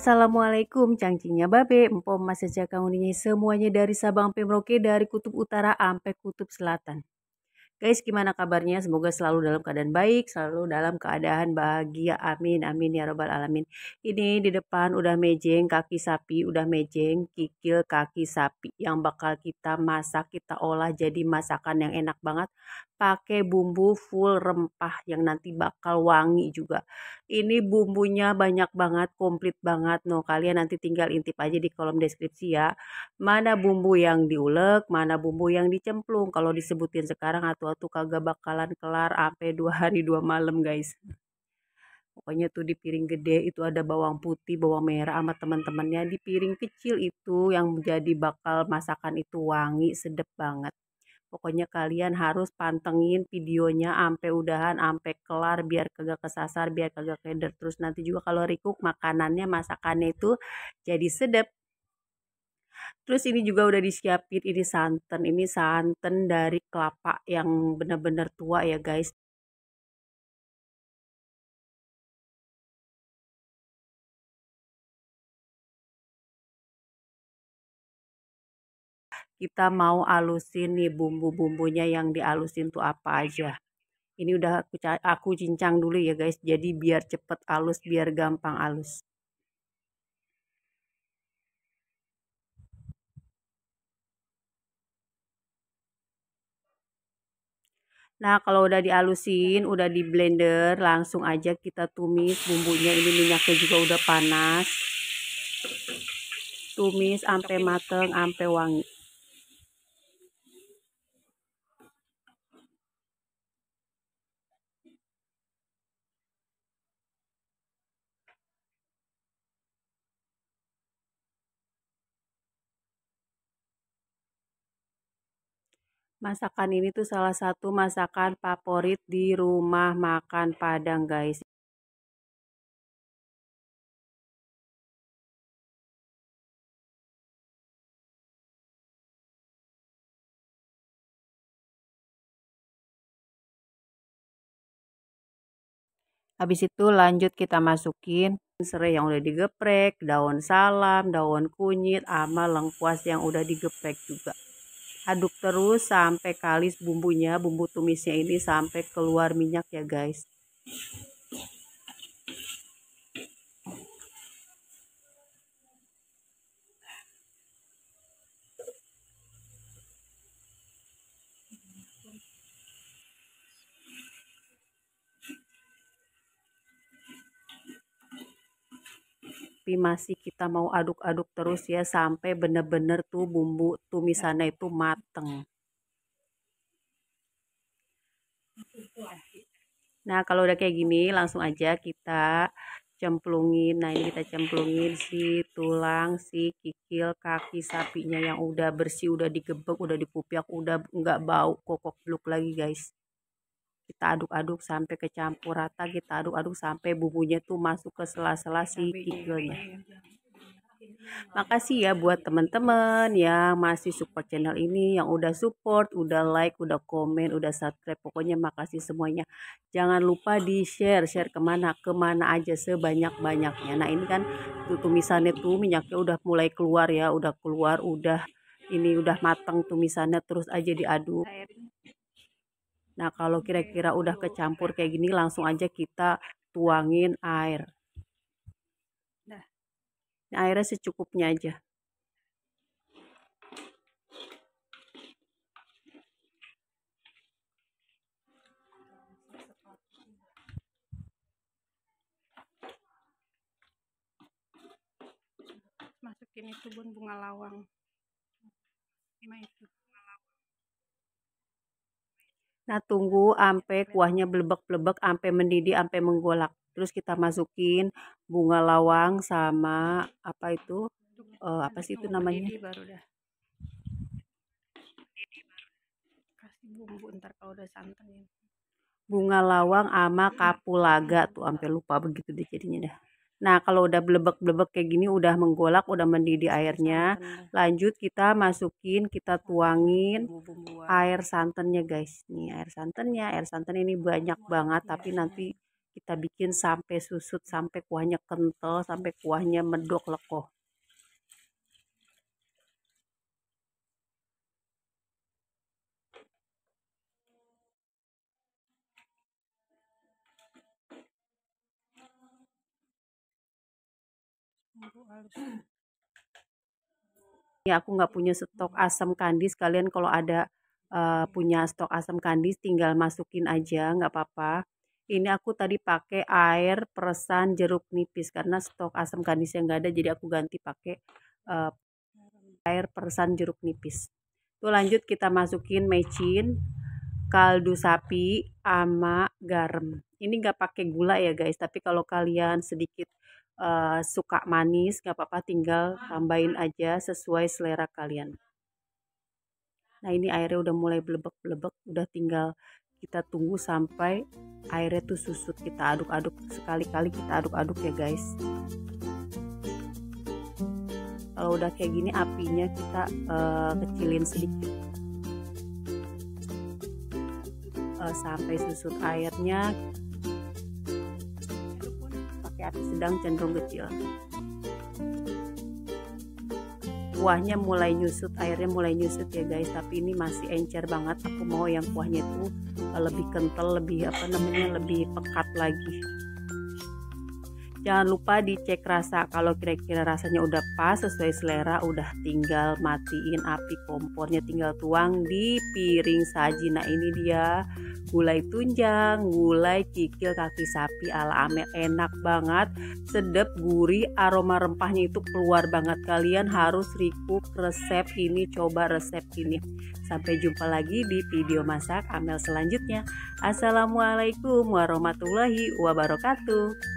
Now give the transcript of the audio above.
Assalamualaikum, cangcingnya babe, empom mas sejak kamu semuanya dari Sabang sampai Merauke, dari kutub utara sampai kutub selatan. Guys, gimana kabarnya? Semoga selalu dalam keadaan baik, selalu dalam keadaan bahagia. Amin, amin ya robbal alamin. Ini di depan udah mejeng kaki sapi, udah mejeng kikil kaki sapi yang bakal kita masak, kita olah jadi masakan yang enak banget. Pakai bumbu full rempah yang nanti bakal wangi juga. Ini bumbunya banyak banget, komplit banget. No, kalian nanti tinggal intip aja di kolom deskripsi ya. Mana bumbu yang diulek, mana bumbu yang dicemplung. Kalau disebutin sekarang atuh kagak bakalan kelar sampai 2 hari 2 malam guys. Pokoknya tuh di piring gede itu ada bawang putih, bawang merah sama teman-temannya. Di piring kecil itu yang jadi bakal masakan itu wangi, sedep banget. Pokoknya kalian harus pantengin videonya sampai udahan, sampai kelar biar kagak kesasar, biar kagak keder. Terus nanti juga kalau recook makanannya, masakannya itu jadi sedep. Terus ini juga udah disiapin ini santan dari kelapa yang benar-benar tua ya guys. Kita mau alusin nih bumbu-bumbunya, yang dialusin tuh apa aja. Ini udah aku cincang dulu ya guys, jadi biar cepet alus, biar gampang alus. Nah, kalau udah dialusin, udah di blender, langsung aja kita tumis bumbunya. Ini minyaknya juga udah panas. Tumis sampai mateng, sampai wangi. Masakan ini tuh salah satu masakan favorit di rumah makan Padang guys. Habis itu lanjut kita masukin serai yang udah digeprek, daun salam, daun kunyit, sama lengkuas yang udah digeprek juga. Aduk terus sampai kalis bumbunya, bumbu tumisnya ini sampai keluar minyak ya guys. Tapi masih kita mau aduk-aduk terus ya sampai bener-bener tuh bumbu tumisannya itu mateng. Nah, kalau udah kayak gini langsung aja kita cemplungin. Nah, ini kita cemplungin si tulang, si kikil kaki sapinya yang udah bersih, udah digebek, udah dikupiak, udah nggak bau kokok beluk lagi guys. Kita aduk-aduk sampai kecampur rata, kita aduk-aduk sampai bumbunya tuh masuk ke sela-sela si kikilnya. Makasih ya buat teman-teman yang masih support channel ini, yang udah support, udah like, udah komen, udah subscribe. Pokoknya makasih semuanya. Jangan lupa di share, share kemana aja sebanyak-banyaknya. Nah ini kan tumisannya tuh minyaknya udah mulai keluar ya, udah keluar, ini udah matang tumisannya, terus aja diaduk. Nah kalau kira-kira udah kecampur kayak gini, langsung aja kita tuangin air. Nah, airnya secukupnya aja. Masukin itu bunga lawang. Nah, tunggu sampai kuahnya blebek-blebek, sampai mendidih, sampai menggolak. Terus kita masukin bunga lawang sama apa itu? Apa sih itu namanya? Baru dah. Kasih bumbu ntar kalau udah santan. Bunga lawang sama kapulaga tuh, sampai lupa begitu deh jadinya dah. Nah, kalau udah blebek-blebek kayak gini, udah menggolak, udah mendidih airnya, lanjut kita masukin, kita tuangin air santannya guys. Nih air santannya ini banyak banget, tapi nanti kita bikin sampai susut, sampai kuahnya kental, sampai kuahnya medok lekoh. Ya, aku nggak punya stok asam kandis. Kalian kalau ada punya stok asam kandis tinggal masukin aja, nggak apa-apa. Ini aku tadi pakai air peresan jeruk nipis karena stok asam kandis yang nggak ada, jadi aku ganti pakai uh, air peresan jeruk nipis. Tuh lanjut kita masukin mecin, kaldu sapi, sama garam. Ini nggak pakai gula ya guys, tapi kalau kalian sedikit suka manis nggak apa-apa, tinggal tambahin aja sesuai selera kalian. Nah ini airnya udah mulai belebek-belebek, udah tinggal kita tunggu sampai airnya tuh susut. Kita aduk-aduk, sekali-kali kita aduk-aduk ya guys. Kalau udah kayak gini apinya kita kecilin sedikit sampai susut airnya. Pakai api sedang cenderung kecil. Kuahnya mulai nyusut, airnya mulai nyusut ya guys, tapi ini masih encer banget. Aku mau yang kuahnya itu lebih kental, lebih lebih pekat lagi. Jangan lupa dicek rasa, kalau kira-kira rasanya udah pas sesuai selera, udah tinggal matiin api kompornya, tinggal tuang di piring saji. Nah ini dia gulai tunjang, gulai kikil kaki sapi ala Amel. Enak banget, sedap, gurih, aroma rempahnya itu keluar banget. Kalian harus recook resep ini, coba resep ini. Sampai jumpa lagi di video masak Amel selanjutnya. Assalamualaikum warahmatullahi wabarakatuh.